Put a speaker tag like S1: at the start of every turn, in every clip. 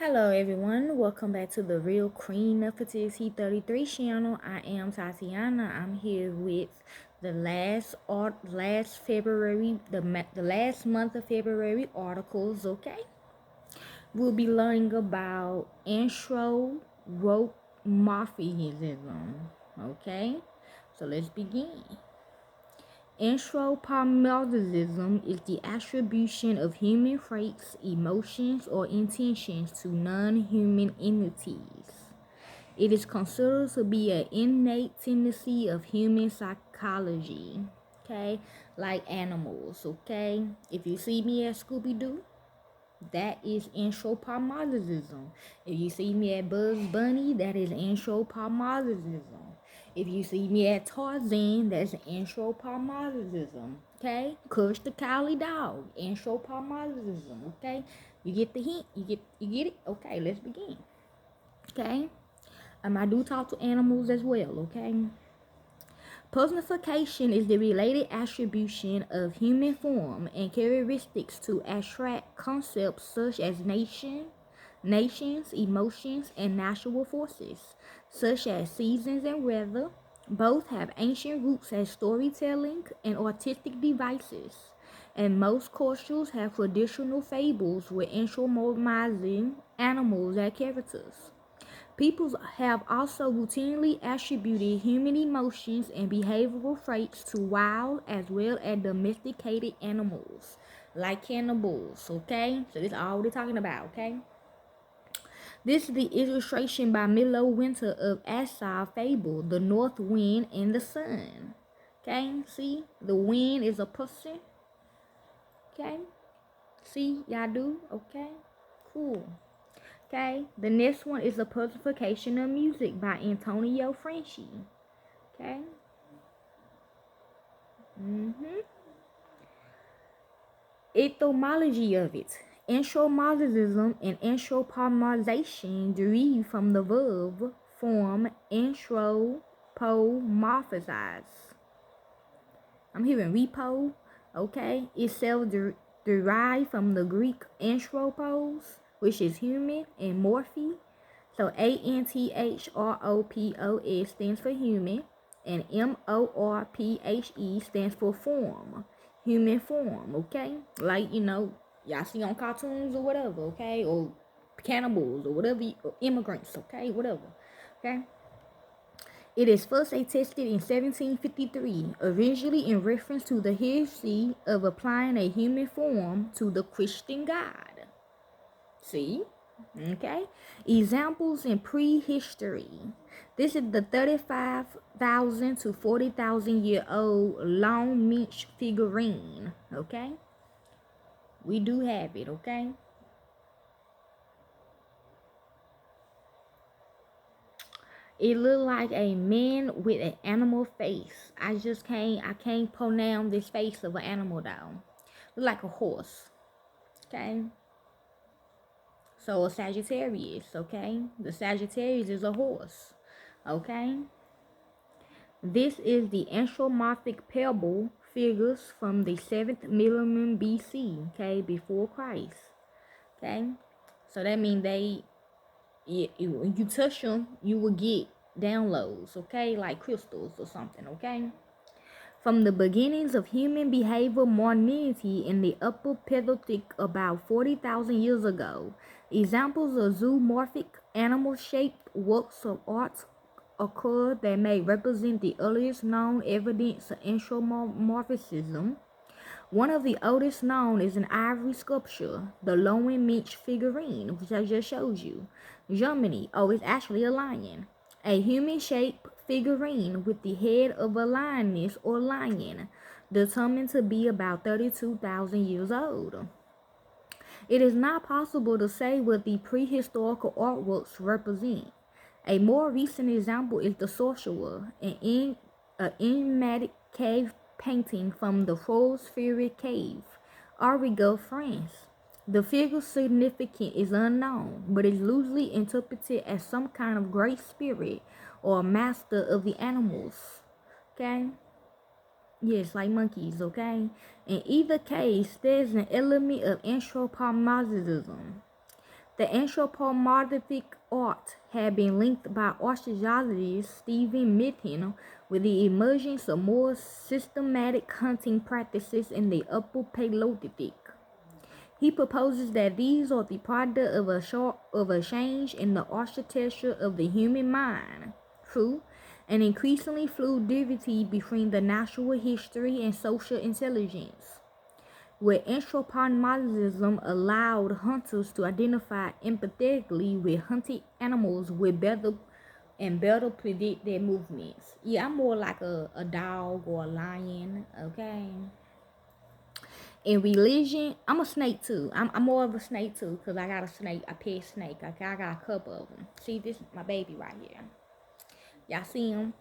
S1: Hello everyone, welcome back to the Real Queen of Fertility 33 channel. I am Tatiana. I'm here with the last February, the last month of February articles, okay? We'll be learning about anthropomorphism, okay? So let's begin. Anthropomorphism is the attribution of human traits, emotions, or intentions to non-human entities. It is considered to be an innate tendency of human psychology, okay? Like animals, okay? If you see me at Scooby-Doo, that is anthropomorphism. If you see me at Bugs Bunny, that is anthropomorphism. If you see me at Tarzan, that's anthropomorphism. Okay? Cush the Cowley dog, anthropomorphism. Okay? You get the hint? You get it? Okay, let's begin. Okay? I do talk to animals as well, okay? Personification is the related attribution of human form and characteristics to abstract concepts such as nations, emotions, and natural forces, such as seasons and weather. Both have ancient roots as storytelling and artistic devices, and most cultures have traditional fables with anthropomorphizing animals as characters. Peoples have also routinely attributed human emotions and behavioral traits to wild as well as domesticated animals, like cannibals, okay? So this is all we're talking about, okay? This is the illustration by Milo Winter of Aesop's fable, The North Wind and the Sun. Okay, see? The wind is a person. Okay? See, y'all do? Okay? Cool. Okay, the next one is a personification of music by Antonio Franchi. Okay. Etymology of it. Anthropomorphism and anthropomorphization derive from the verb form anthropomorphize. I'm hearing repo. Okay, itself derived from the Greek anthropos, which is human, and morphe. So anthropos stands for human, and morphe stands for form, human form. Okay, like y'all see on cartoons or whatever. Okay, or cannibals or whatever, or immigrants. Okay, whatever. Okay. It is first attested in 1753, originally in reference to the heresy of applying a human form to the Christian God. See? Okay? Examples in prehistory. This is the 35,000 to 40,000 year old long minch figurine. Okay? We do have it, okay? It looked like a man with an animal face. I can't pronounce this face of an animal though. Look like a horse. Okay. So a Sagittarius, okay? The Sagittarius is a horse. Okay. This is the anthropomorphic pebble figures from the 7th millennium BC, okay, before Christ. Okay. So that means when you touch them, you will get downloads, okay, like crystals or something, okay? From the beginnings of human behavior modernity in the Upper Paleolithic about 40,000 years ago, examples of zoomorphic animal-shaped works of art occur that may represent the earliest known evidence of anthropomorphism. One of the oldest known is an ivory sculpture, the Lowen Minch figurine, which I just showed you. Germany, it's actually a lion. A human-shaped figurine with the head of a lioness or lion, determined to be about 32,000 years old. It is not possible to say what the prehistorical artworks represent. A more recent example is the Sorcerer, an enigmatic cave painting from the Faux-Furieux Cave, Arrigo, France. The figure's significance is unknown, but is loosely interpreted as some kind of great spirit or a master of the animals. Okay? Yes, like monkeys, okay? In either case, there's an element of anthropomorphism. The anthropomorphic art had been linked by archaeologist Stephen Mitten with the emergence of more systematic hunting practices in the Upper Paleolithic. He proposes that these are the product of a change in the architecture of the human mind, through an increasingly fluidity between the natural history and social intelligence, where anthropomorphism allowed hunters to identify empathetically with hunted animals with better predict their movements. Yeah, I'm more like a dog or a lion, okay? In religion, I'm a snake too. I'm more of a snake too, because I got a snake, a pet snake. Okay, I got a couple of them. See, this is my baby right here. Y'all see him?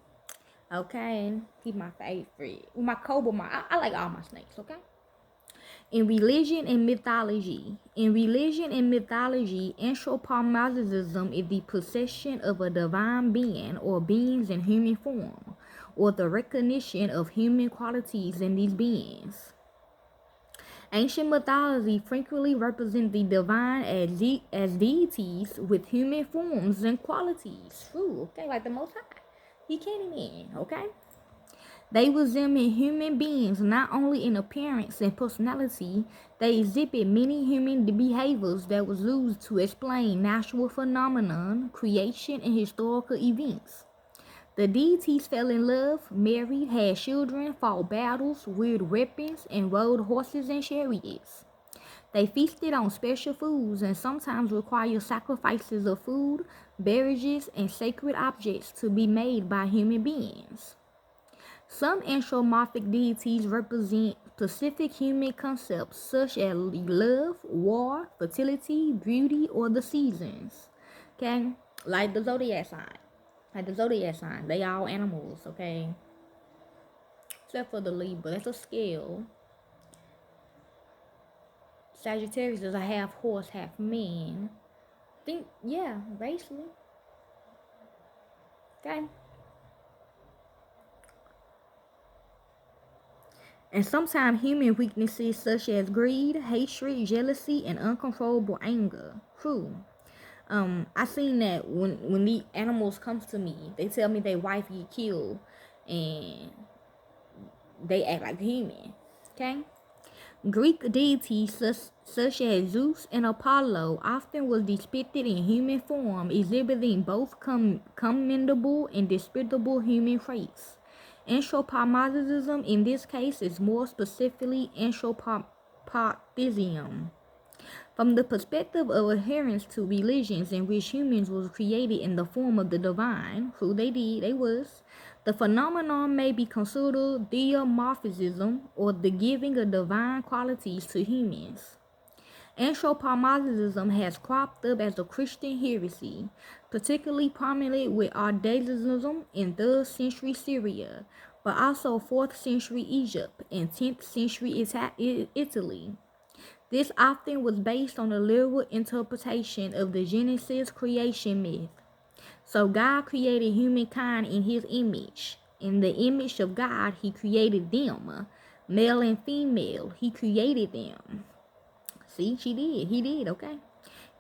S1: Okay, he's my favorite. My cobra, I like all my snakes, okay? In religion and mythology. In religion and mythology, anthropomorphism is the possession of a divine being or beings in human form, or the recognition of human qualities in these beings. Ancient mythology frequently represent the divine as deities with human forms and qualities. True, okay, like the Most High. He came in, okay? They resemble human beings not only in appearance and personality, they exhibit many human behaviors that was used to explain natural phenomenon, creation, and historical events. The deities fell in love, married, had children, fought battles, wielded weapons, and rode horses and chariots. They feasted on special foods and sometimes required sacrifices of food, beverages, and sacred objects to be made by human beings. Some anthropomorphic deities represent specific human concepts such as love, war, fertility, beauty, or the seasons. Okay? Like the zodiac sign. They all animals, okay? Except for the Libra. That's a scale. Sagittarius is a half horse, half man. Basically. Okay? And sometimes human weaknesses such as greed, hatred, jealousy, and uncontrollable anger. True. I seen that when the animals comes to me, they tell me their wife get killed, and they act like human. Okay. Greek deities such as Zeus and Apollo often was depicted in human form, exhibiting both commendable and despicable human traits. Anthropomorphism in this case is more specifically anthropomorphism. From the perspective of adherence to religions in which humans was created in the form of the divine, who they was, the phenomenon may be considered theomorphism, or the giving of divine qualities to humans. Anthropomorphism has cropped up as a Christian heresy, particularly prominent with Orthodoxism in 3rd century Syria, but also 4th century Egypt and 10th century Italy. This often was based on a literal interpretation of the Genesis creation myth. So God created humankind in his image. In the image of God, he created them. Male and female, he created them. See, he did, okay?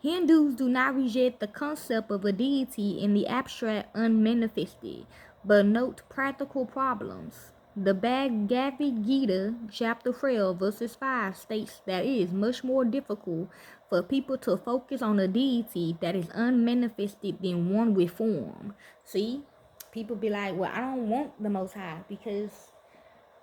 S1: Hindus do not reject the concept of a deity in the abstract unmanifested, but note practical problems. The Bhagavad Gita, chapter 12, verses 5 states that it is much more difficult for people to focus on a deity that is unmanifested than one with form. See, people be like, well, I don't want the Most High because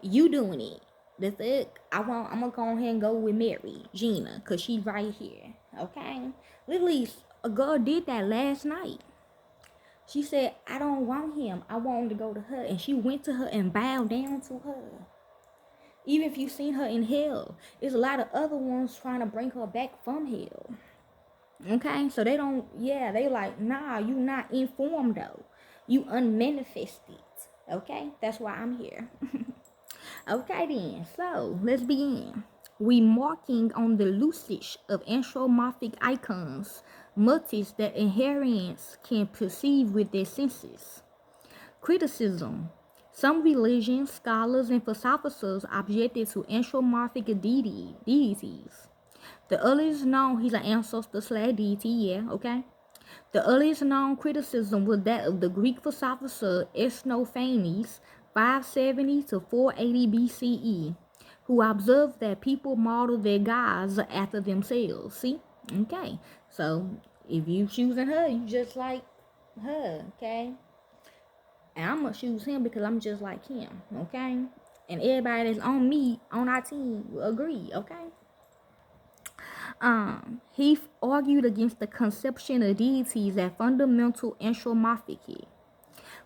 S1: you doing it. That's it. I'm gonna go ahead and go with Mary, Gina, cause she's right here. Okay, literally, a girl did that last night. She said, I don't want him. I want him to go to her. And she went to her and bowed down to her. Even if you seen her in hell, there's a lot of other ones trying to bring her back from hell. Okay, so they like, nah, you not informed though. You unmanifested. Okay, that's why I'm here. Okay then, so let's begin. Remarking on the usage of anthropomorphic icons, motifs that inherents can perceive with their senses. Criticism. Some religions, scholars, and philosophers objected to anthropomorphic deities. The earliest known, he's an ancestor / deity, yeah, okay? The earliest known criticism was that of the Greek philosopher Aristophanes, 570 to 480 BCE, who observed that people model their gods after themselves. See? Okay. So, if you choosing her, you just like her, okay? And I'm going to choose him because I'm just like him, okay? And everybody that's on me, on our team, will agree, okay? He argued against the conception of deities as fundamental anthropomorphic.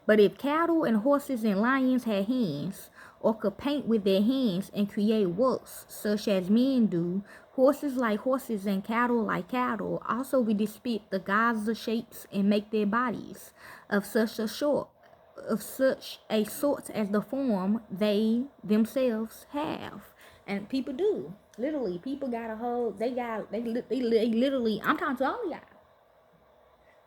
S1: But if cattle and horses and lions had hands, or could paint with their hands and create works, such as men do, horses like horses and cattle like cattle also would depict the gods of shapes and make their bodies of such a sort as the form they themselves have. And people do. Literally, people got a whole, they literally, I'm talking to all of y'all.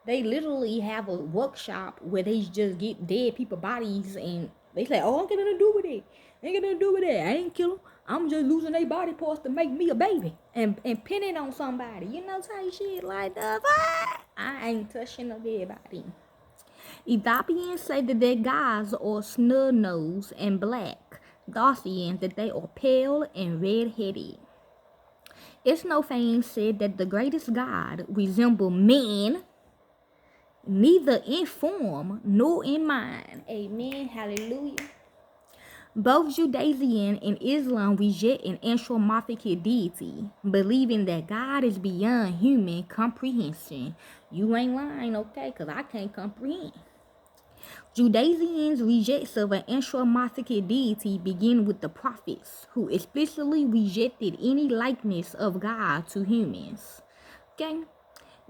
S1: They literally have a workshop where they just get dead people bodies and they say, oh, I'm got nothing to do with it. Ain't got nothing to do with it. I ain't kill them. I'm just losing their body parts to make me a baby. And pin it on somebody. You know, type shit like that. I ain't touching no dead body. Ethiopians say that their gods are snub-nosed and black. Gaussians that they are pale and red-headed. Aristophanes said that the greatest god resembled men, neither in form nor in mind. Amen. Hallelujah. Both Judaism and Islam reject an anthropomorphic deity, believing that God is beyond human comprehension. You ain't lying, okay? Because I can't comprehend. Judaism's rejects of an anthropomorphic deity begin with the prophets, who explicitly rejected any likeness of God to humans. Okay?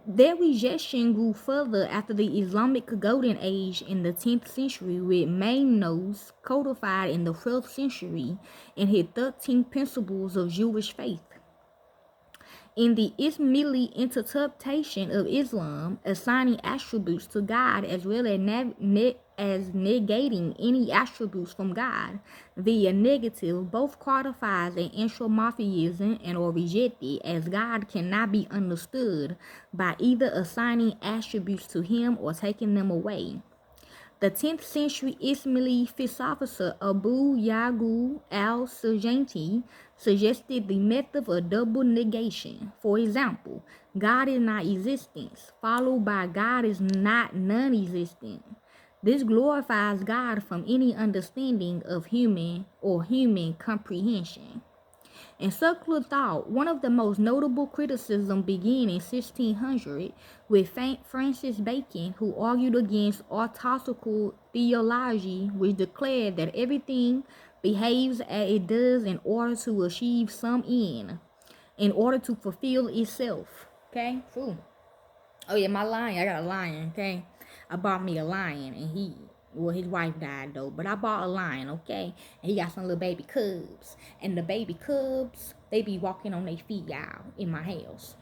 S1: Their rejection grew further after the Islamic Golden Age in the 10th century, with Maimonides codified in the 12th century in his 13 Principles of Jewish Faith. In the Ismaili interpretation of Islam, assigning attributes to God as well as negating any attributes from God via negative, both codifies an anthropomorphism and are rejected, as God cannot be understood by either assigning attributes to him or taking them away. The 10th century Ismaili philosopher Abu Yaqub al-Sijani suggested the method of double negation. For example, God is not existence, followed by God is not non-existent. This glorifies God from any understanding of human or human comprehension. In circular thought, one of the most notable criticisms began in 1600 with Francis Bacon, who argued against orthodoxical theology, which declared that everything behaves as it does in order to achieve some end, in order to fulfill itself. Okay? Ooh. Oh yeah, my lion. I got a lion, okay? I bought me a lion, and his wife died though, but I bought a lion, okay? And he got some little baby cubs. And the baby cubs, they be walking on their feet, y'all, in my house.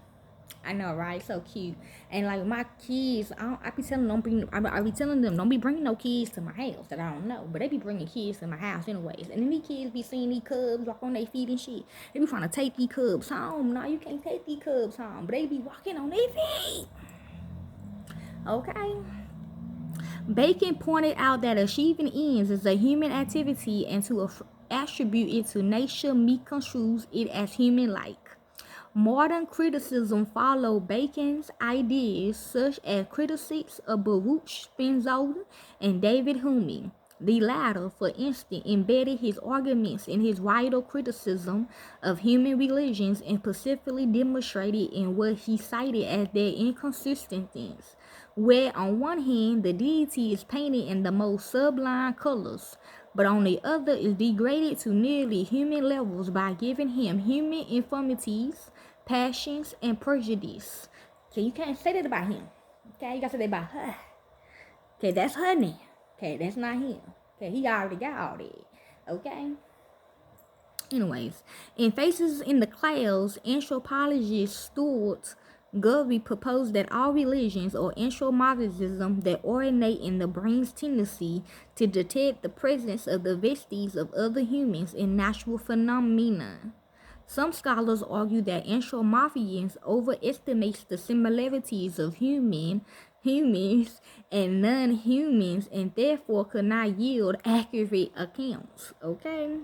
S1: I know, right? So cute. And like my kids, I be telling them, don't be bringing no kids to my house that I don't know. But they be bringing kids to my house anyways. And then these kids be seeing these cubs walk on their feet and shit. They be trying to take these cubs home. No, you can't take these cubs home. But they be walking on their feet. Okay? Bacon pointed out that achieving ends is a human activity, and to attribute it to nature misconstrues it as human-like. Modern criticism followed Bacon's ideas, such as critics of Baruch Spinoza and David Hume. The latter, for instance, embedded his arguments in his wider criticism of human religions and specifically demonstrated in what he cited as their inconsistencies, where on one hand the deity is painted in the most sublime colors, but on the other is degraded to nearly human levels by giving him human infirmities, passions, and prejudice. Okay, you can't say that about him. Okay, you gotta say that about her. Okay, that's her name. Okay, that's not him. Okay, he already got all that. Okay? Anyways, in Faces in the Clouds, anthropologist Stuart Govey proposed that all religions or anthropomorphism that originate in the brain's tendency to detect the presence of the vestiges of other humans in natural phenomena, Some scholars argue that anthropomorphism overestimates the similarities of humans, and non-humans, and therefore could not yield accurate accounts. Okay?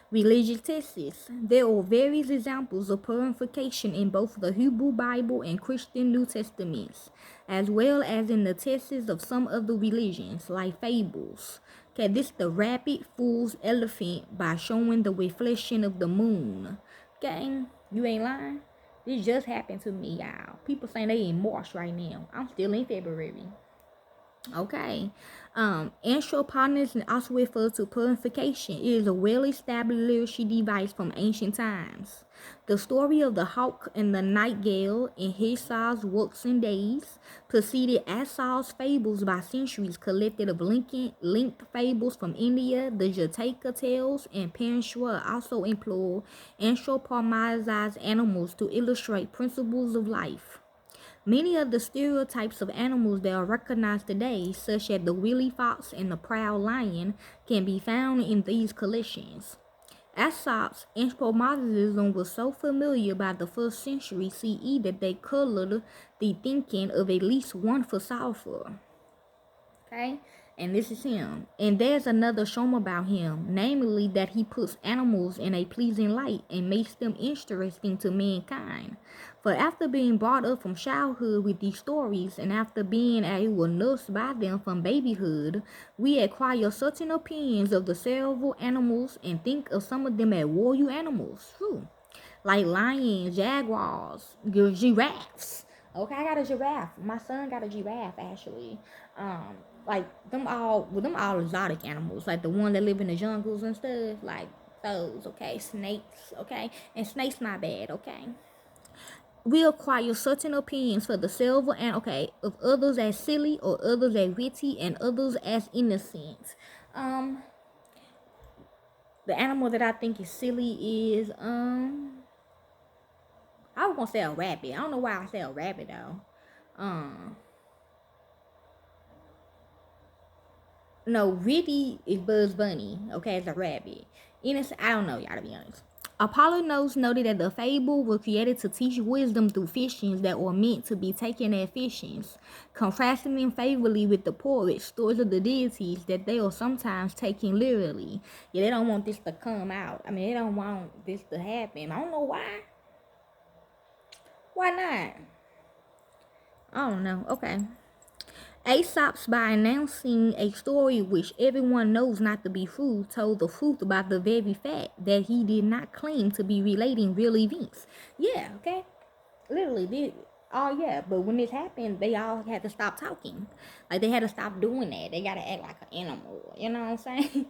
S1: Religious texts. There are various examples of personification in both the Hebrew Bible and Christian New Testaments, as well as in the texts of some other religions, like fables. Okay, this the rabbit fools elephant by showing the reflection of the moon. Okay, you ain't lying. This just happened to me, y'all. People saying they in March right now. I'm still in February. Okay. Anthropomorphism also refers to personification. It is a well-established literacy device from ancient times. The story of the hawk and the nightingale in Hesiod's Works and Days preceded Aesop's fables by centuries, collected of linked fables from India. The Jataka tales and Pansua also employ anthropomorphized animals to illustrate principles of life. Many of the stereotypes of animals that are recognized today, such as the wily fox and the proud lion, can be found in these collections. Aesop's anthropomorphism was so familiar by the 1st century CE that they colored the thinking of at least one philosopher. Okay? And this is him. And there's another shown about him, namely that he puts animals in a pleasing light and makes them interesting to mankind. For after being brought up from childhood with these stories, and after being nursed by them from babyhood, we acquire certain opinions of the several animals and think of some of them as warrior animals. Like lions, jaguars, giraffes. Okay, I got a giraffe. My son got a giraffe actually. Like them all exotic animals, like the one that live in the jungles and stuff, like those. Okay, snakes. Okay, and snakes not bad. Okay. We acquire certain opinions for the silver and of others as silly or others as witty and others as innocent. The animal that I think is silly is I was gonna say a rabbit. I don't know why I say a rabbit though. No, witty is Buzz Bunny. Okay, it's a rabbit. Innocent, I don't know, y'all, to be honest. Apollonius noted that the fable was created to teach wisdom through fictions that were meant to be taken as fictions, contrasting them favorably with the poets, stories of the deities that they are sometimes taken literally. Yeah, they don't want this to come out. I mean, they don't want this to happen. I don't know why. Why not? I don't know. Okay. Aesop's, by announcing a story which everyone knows not to be true, told the truth about the very fact that he did not claim to be relating real events. Yeah, okay? Literally did. Oh, yeah, but when this happened, they all had to stop talking. Like, they had to stop doing that. They gotta act like an animal. You know what I'm saying?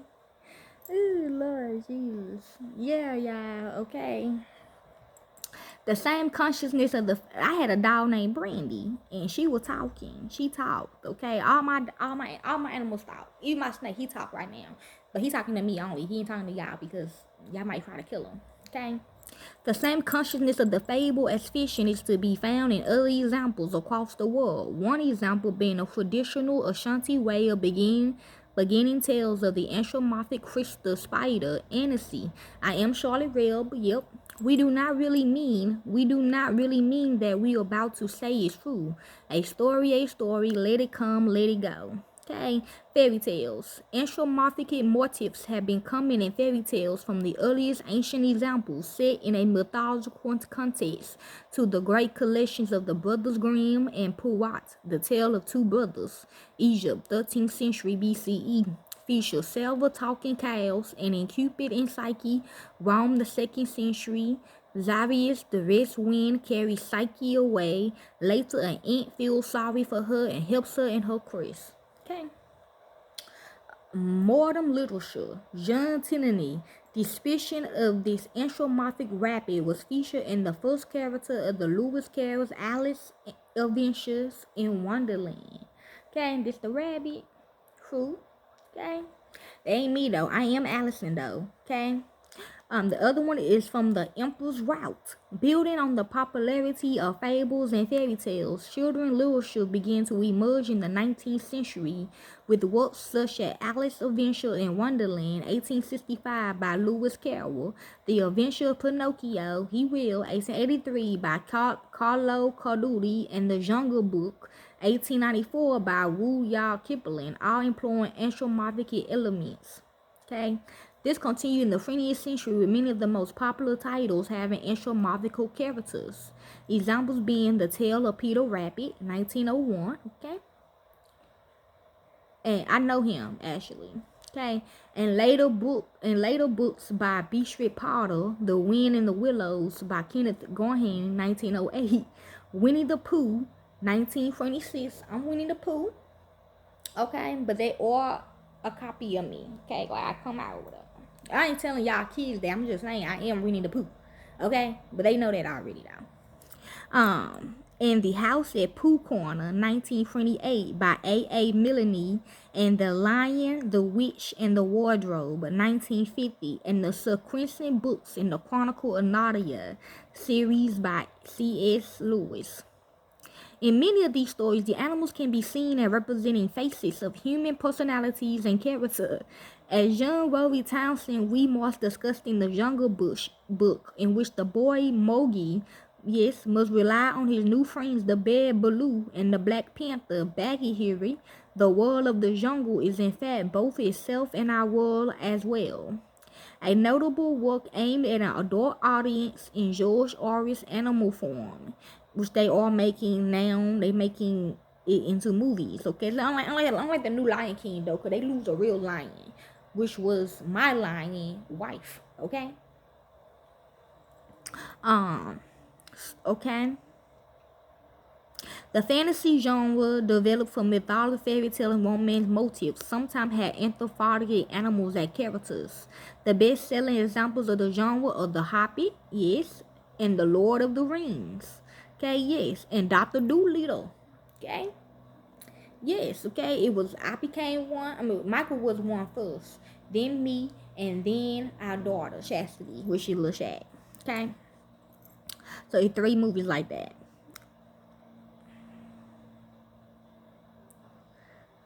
S1: Ooh, Lord Jesus. Yeah, okay. The same consciousness of I had a dog named Brandy, and she was talking. She talked. Okay, all my animals talk. Even my snake, he talk right now, but he talking to me only. He ain't talking to y'all because y'all might try to kill him. Okay. The same consciousness of the fable as fiction is to be found in other examples across the world. One example being a traditional Ashanti way of beginning tales of the anthropomorphic crystal spider, Anansi. I am Charlotte Reb. Yep. We do not really mean that we are about to say is true. A story, let it come, let it go. Okay, fairy tales. Anthropomorphic motifs have been common in fairy tales from the earliest ancient examples set in a mythological context to the great collections of the Brothers Grimm and Puat, the tale of two brothers. Egypt, 13th century BCE. Feature several talking cows, and in Cupid and Psyche, Rome, the 2nd century. Xavius, the west wind, carries Psyche away. Later, an ant feels sorry for her and helps her in her quest. Okay. Modern literature. John Tierney. Description of this anthropomorphic rabbit was featured in the first character of the Lewis Carroll's Alice Adventures in Wonderland. Okay, this the rabbit. Who? Okay. They ain't me though. I am Allison though. Okay. The other one is from the Emperor's Route. Building on the popularity of fables and fairy tales, children's literature began to emerge in the 19th century with works such as Alice's Adventure in Wonderland, 1865 by Lewis Carroll, The Adventure of Pinocchio, 1883 by Carlo Cardulli, and The Jungle Book, 1894 by Rudyard Kipling, all employing anthropomorphic elements. Okay. This continued in the 20th century with many of the most popular titles having anthropomorphical characters. Examples being The Tale of Peter Rabbit, 1901, okay? And I know him actually. Okay. And later books by Beatrice Potter, The Wind in the Willows by Kenneth Gorham, 1908. Winnie the Pooh, 1926. I'm Winnie the Pooh. Okay, but they are a copy of me. Okay, like I come out with it. I ain't telling y'all kids that. I'm just saying I am Winnie the Pooh. Okay, but they know that already though. In The House at Pooh Corner, 1928 by A. Milne, and The Lion, the Witch, and the Wardrobe, 1950, and the sequencing books in the Chronicle of Narnia series by C.S. Lewis. In many of these stories, the animals can be seen as representing faces of human personalities and character. As John Rory Townsend remarks discussing the Jungle book, in which the boy Mowgli, must rely on his new friends, the bear Baloo and the Black Panther, Bagheera, the world of the jungle is in fact both itself and our world as well. A notable work aimed at an adult audience in George Orwell's Animal Farm, which they are making now. They making it into movies. Okay, so unlike the new Lion King though, cause they lose a real lion, which was my lion wife. Okay. Okay. The fantasy genre developed from mythology, fairy tale, and romance motifs sometimes had anthropomorphic animals as characters. The best-selling examples of the genre are The Hobbit, yes, and The Lord of the Rings, okay, yes, and Dr. Dolittle, okay, yes, okay. I became one. I mean, Michael was one first, then me, and then our daughter Chastity, which is Lil Shaq, okay. So it's 3 movies like that.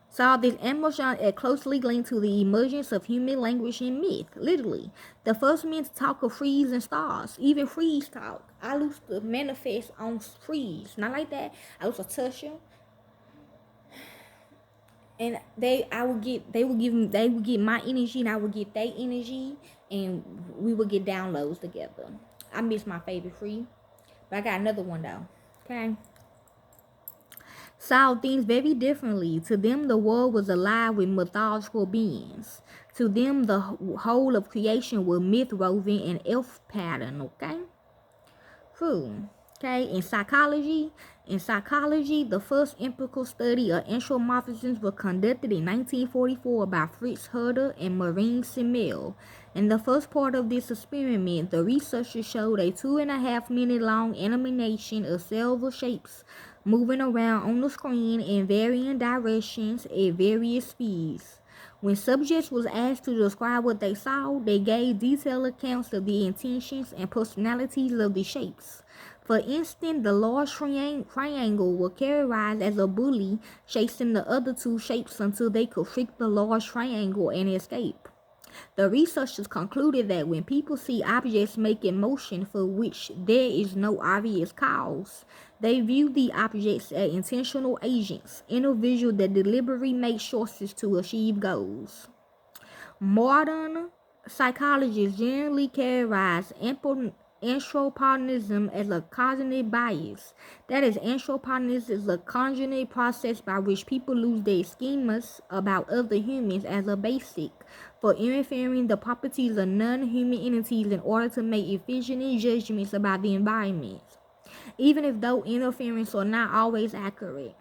S1: Saw this animal genre as closely linked to the emergence of human language and myth. Literally, the first men to talk of trees and stars, even trees talk. I used to manifest on trees, not like that. I used to touch them, and they would get my energy, and I would get their energy, and we would get downloads together. I miss my favorite tree, but I got another one though. Okay. Saw things very differently. To them, the world was alive with mythological beings. To them, the whole of creation was myth-woven and elf pattern, okay? Okay, in psychology, the first empirical study of anthropomorphism was conducted in 1944 by Fritz Herder and Maureen Simmel. In the first part of this experiment, the researchers showed a 2.5-minute long animation of several shapes moving around on the screen in varying directions at various speeds. When subjects was asked to describe what they saw, they gave detailed accounts of the intentions and personalities of the shapes. For instance, the large triangle was characterized as a bully chasing the other 2 shapes until they could freak the large triangle and escape. The researchers concluded that when people see objects making motion for which there is no obvious cause, they view the objects as intentional agents, individuals that deliberately make choices to achieve goals. Modern psychologists generally characterize anthropomorphism as a cognitive bias. That is, anthropomorphism is a cognitive process by which people lose their schemas about other humans as a basic for inferring the properties of non-human entities in order to make efficient judgments about the environment, even if those inferences are not always accurate.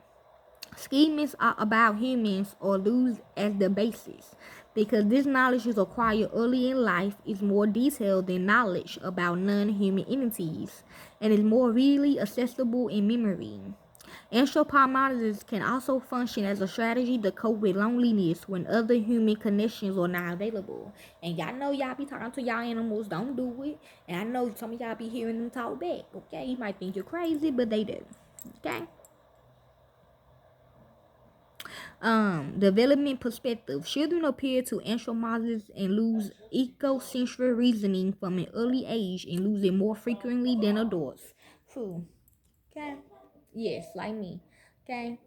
S1: Schemas about humans are used as the basis because this knowledge is acquired early in life, is more detailed than knowledge about non-human entities, and is more readily accessible in memory. Anthropomorphism can also function as a strategy to cope with loneliness when other human connections are not available. And y'all know y'all be talking to y'all animals, don't do it. And I know some of y'all be hearing them talk back, okay? You might think you're crazy, but they do, okay? Development perspective. Children appear to anthropomorphize and lose egocentric reasoning from an early age and lose it more frequently than adults. True. Okay? Yes, like me. Okay?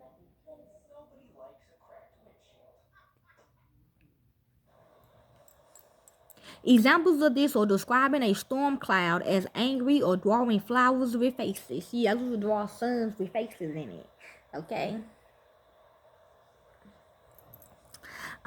S1: Examples of this are describing a storm cloud as angry or drawing flowers with faces. See, I used to draw suns with faces in it. Okay?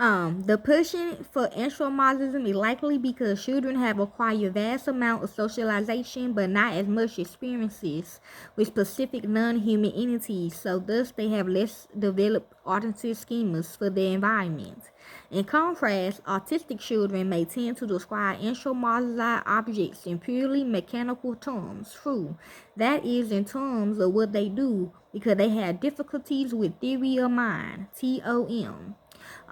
S1: The pushing for anthropomorphism is likely because children have acquired vast amount of socialization but not as much experiences with specific non-human entities, so thus they have less developed artistic schemas for their environment. In contrast, autistic children may tend to describe anthropomorphized objects in purely mechanical terms. True, that is in terms of what they do because they have difficulties with theory of mind, TOM.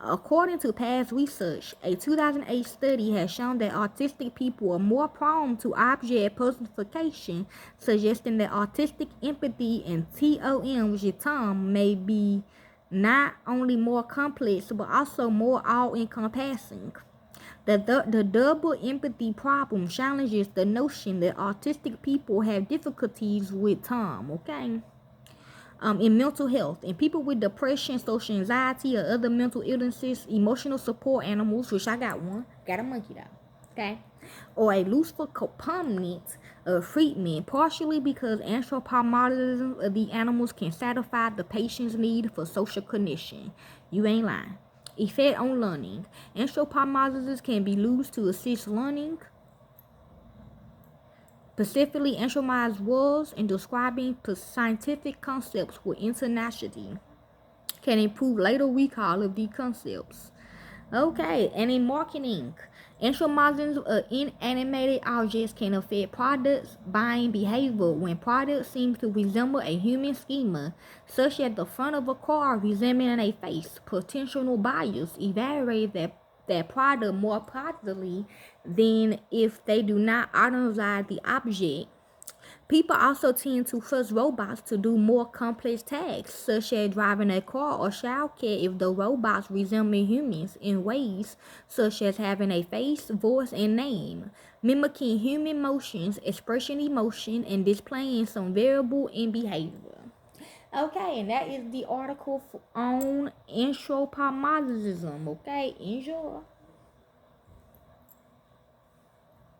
S1: According to past research, a 2008 study has shown that autistic people are more prone to object personification, suggesting that autistic empathy and TOM, which is Tom, may be not only more complex but also more all-encompassing. The double empathy problem challenges the notion that autistic people have difficulties with Tom, okay? In mental health. In people with depression, social anxiety, or other mental illnesses, emotional support animals, which I got one, got a monkey though, okay, or a looseful component of treatment, partially because anthropomorphism of the animals can satisfy the patient's need for social connection. You ain't lying. Effect on learning. Anthropomorphisms can be used to assist learning, specifically anthropomorphized words and describing scientific concepts with internationality can improve later recall of these concepts. Okay, and in marketing, anthropomorphisms of inanimated objects can affect products' buying behavior when products seem to resemble a human schema, such as the front of a car resembling a face. Potential buyers evaluate that product more positively than if they do not identify the object. People also tend to trust robots to do more complex tasks, such as driving a car or childcare if the robots resemble humans in ways such as having a face, voice, and name, mimicking human motions, expressing emotion, and displaying some variable in behavior. Okay, and that is the article on anthropomorphism. Okay, enjoy.